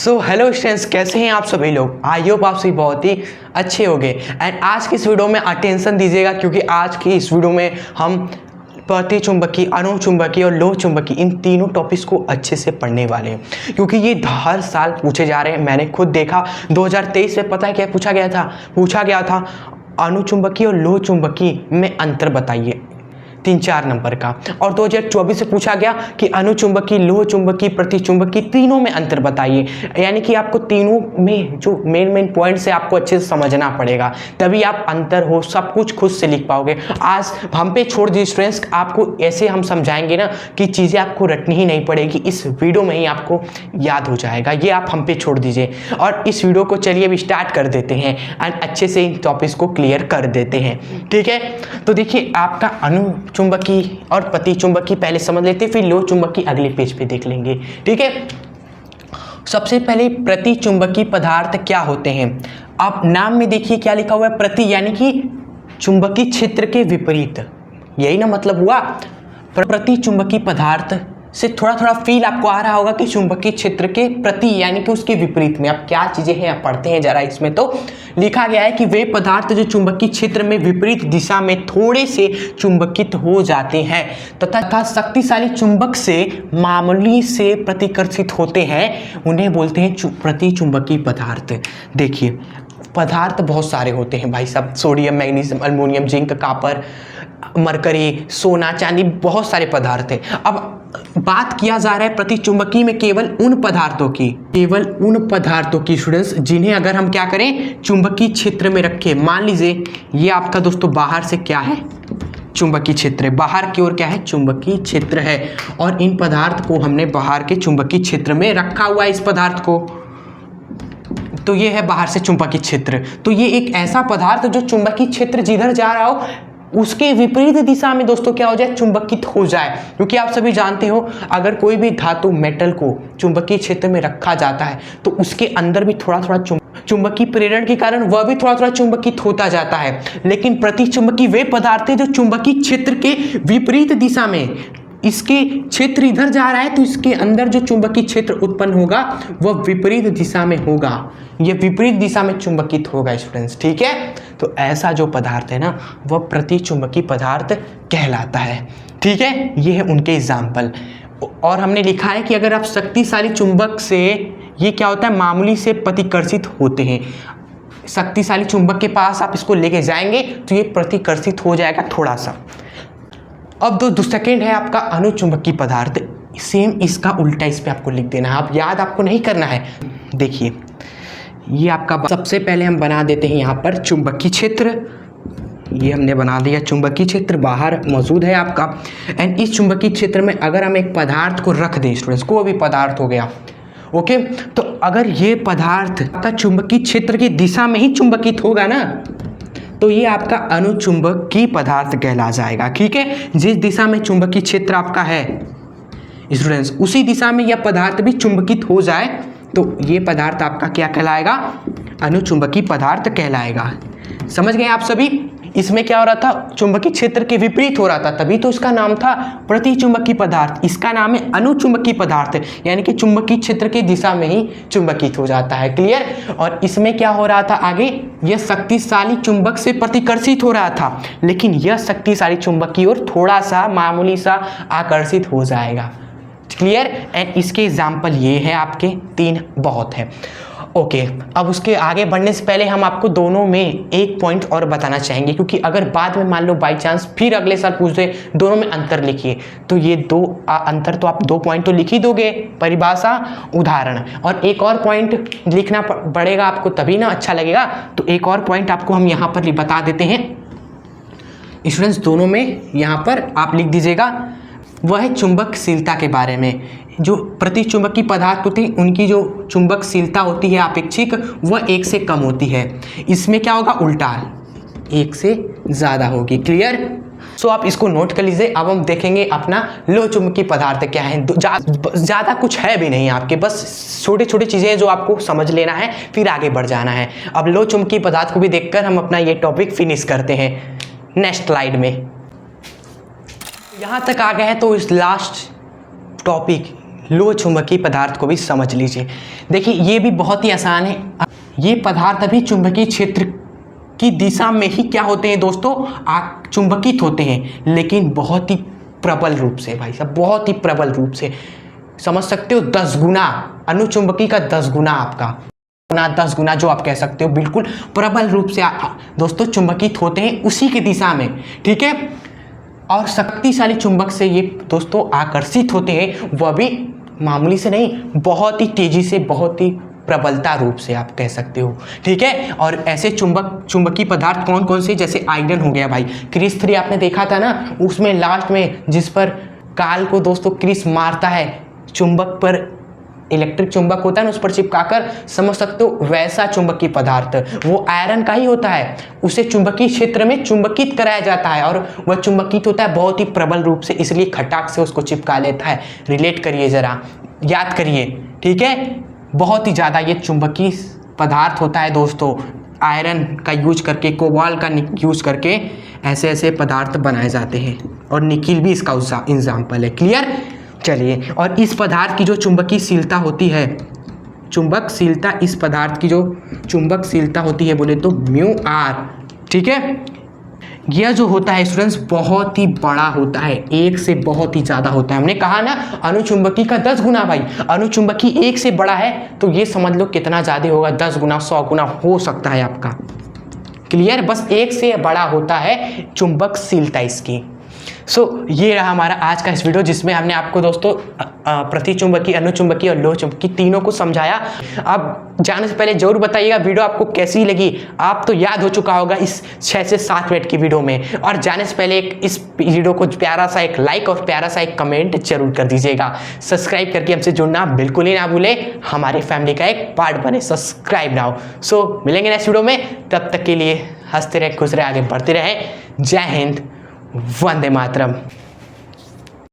So hello students, कैसे हैं आप सभी लोग। आई होप आप सभी बहुत ही अच्छे होंगे। एंड आज की इस वीडियो में अटेंशन दीजिएगा, क्योंकि आज की इस वीडियो में हम प्रति चुंबकीय, अनुचुंबकीय और लोह चुंबकीय इन तीनों टॉपिक्स को अच्छे से पढ़ने वाले हैं, क्योंकि ये हर साल पूछे जा रहे हैं। मैंने खुद देखा 2023 में, पता है क्या पूछा गया था अनुचुंबकीय और लोह चुंबकीय में अंतर बताइए, 3-4 नंबर का। और 2024 से पूछा गया कि अनुचुंबकीय, लोह चुंबकीय, प्रतिचुंबकीय तीनों में अंतर बताइए। यानी कि आपको तीनों में जो मेन पॉइंट्स है आपको अच्छे से समझना पड़ेगा, तभी आप अंतर हो सब कुछ खुद से लिख पाओगे। आज हम पे छोड़ दीजिए स्टूडेंट्स, आपको ऐसे हम समझाएंगे ना कि चीज़ें आपको रटनी ही नहीं पड़ेगी, इस वीडियो में ही आपको याद हो जाएगा। ये आप हम पे छोड़ दीजिए और इस वीडियो को चलिए अब स्टार्ट कर देते हैं एंड अच्छे से इन टॉपिक्स को क्लियर कर देते हैं। ठीक है, तो देखिए आपका चुंबकीय और प्रति चुंबकीय पहले समझ लेते हैं, फिर लोह चुंबकीय अगले पेज पे देख लेंगे। ठीक है, सबसे पहले प्रति चुंबकीय पदार्थ क्या होते हैं। आप नाम में देखिए क्या लिखा हुआ है, प्रति यानी कि चुंबकीय क्षेत्र के विपरीत, यही ना मतलब हुआ। प्रति चुंबकीय पदार्थ से थोड़ा थोड़ा फील आपको आ रहा होगा कि चुंबकीय क्षेत्र के प्रति यानी कि उसके विपरीत में। अब क्या चीजें हैं आप पढ़ते हैं जरा। इसमें तो लिखा गया है कि वे पदार्थ जो चुंबकीय क्षेत्र में विपरीत दिशा में थोड़े से चुंबकित हो जाते हैं तथा शक्तिशाली चुंबक से मामूली से प्रतिकर्षित होते हैं, उन्हें बोलते हैं प्रति चुंबकीय पदार्थ। देखिए पदार्थ बहुत सारे होते हैं भाई साहब, sodium, magnesium, aluminium, zinc, copper, mercury, सोना, चांदी, बहुत सारे पदार्थ हैं। अब बात किया जा रहा है प्रति चुंबकीय में केवल उन पदार्थों की स्टूडेंट्स जिन्हें अगर हम क्या करें चुंबकीय क्षेत्र में रखें। मान लीजिए ये आपका दोस्तों बाहर से क्या है, चुंबकीय क्षेत्र है, बाहर की ओर क्या है, चुंबकीय क्षेत्र है, और इन पदार्थ को हमने बाहर के चुंबकीय क्षेत्र में रखा हुआ है। इस पदार्थ को तो ये है बाहर से चुंबकीय क्षेत्र। तो ये एक ऐसा पदार्थ जो चुंबकीय क्षेत्र जिधर जा रहा हो उसके विपरीत दिशा में दोस्तों क्या हो जाए, चुंबकित हो जाए। क्योंकि आप सभी जानते हो अगर कोई भी धातु मेटल को चुंबकीय क्षेत्र में रखा जाता है तो उसके अंदर भी थोड़ा थोड़ा चुंबकीय प्रेरण के कारण वह भी थोड़ा थोड़ा चुंबकित होता जाता है। लेकिन प्रति चुंबकीय वे पदार्थ है जो चुंबकीय क्षेत्र के विपरीत दिशा में, इसके क्षेत्र इधर जा रहा है तो इसके अंदर जो चुंबकीय क्षेत्र उत्पन्न होगा वह विपरीत दिशा में होगा, यह विपरीत दिशा में चुंबकित होगा स्टूडेंट्स। ठीक है, तो ऐसा जो पदार्थ है ना वह प्रति चुंबकीय पदार्थ कहलाता है। ठीक है, ये है उनके एग्जाम्पल। और हमने लिखा है कि अगर आप शक्तिशाली चुंबक से, ये क्या होता है, मामूली से प्रतिकर्षित होते हैं। शक्तिशाली चुंबक के पास आप इसको लेके जाएंगे तो ये प्रतिकर्षित हो जाएगा थोड़ा सा। अब दो सेकेंड है आपका अनुचुंबकीय पदार्थ, सेम इसका उल्टा इस पे आपको लिख देना है, आप याद आपको नहीं करना है। देखिए ये आपका सबसे पहले हम बना देते हैं यहाँ पर चुंबकीय क्षेत्र, ये हमने बना दिया चुंबकीय क्षेत्र बाहर मौजूद है आपका। एंड इस चुंबकीय क्षेत्र में अगर हम एक पदार्थ को रख दें स्टूडेंट्स, कोई भी पदार्थ हो गया, ओके, तो अगर ये पदार्थ का चुंबकीय क्षेत्र की दिशा में ही चुंबकित होगा ना तो ये आपका अनुचुंबकीय पदार्थ कहला जाएगा। ठीक है, जिस दिशा में चुंबकीय क्षेत्र आपका है स्टूडेंट्स उसी दिशा में यह पदार्थ भी चुंबकित हो जाए तो ये पदार्थ आपका क्या कहलाएगा, अनुचुंबकीय पदार्थ कहलाएगा। समझ गए आप सभी। इसमें क्या हो रहा था, चुंबकीय क्षेत्र के विपरीत हो रहा था, तभी तो इसका नाम था प्रति चुंबकीय पदार्थ। इसका नाम है अनुचुंबकीय पदार्थ, यानी कि चुंबकीय क्षेत्र की दिशा में ही चुंबकित हो जाता है। क्लियर। और इसमें क्या हो रहा था आगे, यह शक्तिशाली चुंबक से प्रतिकर्षित हो रहा था, लेकिन यह शक्तिशाली चुंबक की ओर थोड़ा सा मामूली सा आकर्षित हो जाएगा। क्लियर। एंड इसके एग्जाम्पल ये है आपके 3 बहुत है। ओके, अब उसके आगे बढ़ने से पहले हम आपको दोनों में एक पॉइंट और बताना चाहेंगे, क्योंकि अगर बाद में मान लो बाई चांस फिर अगले साल पूछ दे दोनों में अंतर लिखिए, तो ये दो अंतर तो आप 2 पॉइंट तो लिख ही दोगे, परिभाषा, उदाहरण, और एक और पॉइंट लिखना पड़ेगा आपको, तभी ना अच्छा लगेगा। तो एक और पॉइंट आपको हम यहाँ पर बता देते हैं स्टूडेंट्स, दोनों में यहाँ पर आप लिख दीजिएगा। वह है चुंबकशीलता के बारे में। जो प्रति चुंबकीय पदार्थ होते हैं उनकी जो चुंबकशीलता होती है अपेक्षिक, वह 1 से कम होती है। इसमें क्या होगा, उल्टा 1 से ज़्यादा होगी। क्लियर। सो आप इसको नोट कर लीजिए। अब हम देखेंगे अपना लोह चुंबकीय पदार्थ क्या है। ज़्यादा कुछ है भी नहीं आपके, बस छोटी छोटी चीज़ें जो आपको समझ लेना है, फिर आगे बढ़ जाना है। अब लोह चुंबकीय पदार्थ को भी देखकर हम अपना ये टॉपिक फिनिश करते हैं नेक्स्ट स्लाइड में। यहाँ तक आ गए हैं तो इस लास्ट टॉपिक लोह चुंबकीय पदार्थ को भी समझ लीजिए। देखिए ये भी बहुत ही आसान है। ये पदार्थ अभी चुंबकीय क्षेत्र की दिशा में ही क्या होते हैं दोस्तों, चुंबकित होते हैं, लेकिन बहुत ही प्रबल रूप से भाई साहब, बहुत ही प्रबल रूप से। समझ सकते हो 10 गुना, अनुचुंबकीय का 10 गुना, आपका 10 गुना जो आप कह सकते हो, बिल्कुल प्रबल रूप से दोस्तों चुंबकित होते हैं उसी की दिशा में, ठीक है। और शक्तिशाली चुंबक से ये दोस्तों आकर्षित होते हैं, वह भी मामूली से नहीं, बहुत ही तेजी से, बहुत ही प्रबलता रूप से आप कह सकते हो, ठीक है। और ऐसे चुंबकीय पदार्थ कौन कौन से, जैसे आयरन हो गया भाई, क्रिस 3 आपने देखा था ना, उसमें लास्ट में जिस पर काल को दोस्तों क्रिस मारता है, चुंबक पर इलेक्ट्रिक चुंबक होता है ना, उस पर चिपकाकर, समझ सकते हो वैसा चुंबकीय पदार्थ वो आयरन का ही होता है। उसे चुंबकीय क्षेत्र में चुंबकित कराया जाता है और वह चुंबकित होता है बहुत ही प्रबल रूप से, इसलिए खटाक से उसको चिपका लेता है। रिलेट करिए जरा, याद करिए, ठीक है। बहुत ही ज़्यादा ये चुंबकीय पदार्थ होता है दोस्तों, आयरन का यूज करके, कोबाल्ट का यूज करके ऐसे ऐसे पदार्थ बनाए जाते हैं, और निकिल भी इसका एग्जाम्पल है। क्लियर, चलिए। और इस पदार्थ की जो चुंबकीयशीलता होती है, चुंबकशीलता, इस पदार्थ की जो चुंबकशीलता होती है बोले तो म्यू आर, ठीक है। यह जो होता है स्टूडेंट्स बहुत ही बड़ा होता है, एक से बहुत ही ज़्यादा होता है। हमने कहा ना अनुचुंबकीय का 10 गुना भाई, अनुचुंबकीय एक से बड़ा है तो ये समझ लो कितना ज़्यादा होगा, 10 गुना 100 गुना हो सकता है आपका। क्लियर, बस एक से बड़ा होता है चुंबकशीलता इसकी। ये रहा हमारा आज का इस वीडियो, जिसमें हमने आपको दोस्तों प्रतिचुंबकीय, अनुचुंबकीय और लोह चुंबकीय तीनों को समझाया। अब जाने से पहले जरूर बताइएगा वीडियो आपको कैसी लगी। आप तो याद हो चुका होगा इस 6 से 7 मिनट की वीडियो में। और जाने से पहले इस वीडियो को प्यारा सा एक लाइक और प्यारा सा एक कमेंट जरूर कर दीजिएगा। सब्सक्राइब करके हमसे जुड़ना बिल्कुल ही ना भूले, हमारे फैमिली का एक पार्ट बने। Subscribe now. मिलेंगे नेक्स्ट वीडियो में, तब तक के लिए हंसते रहे, खुश रहे, आगे बढ़ते रहे। जय हिंद, वंदे मातरम।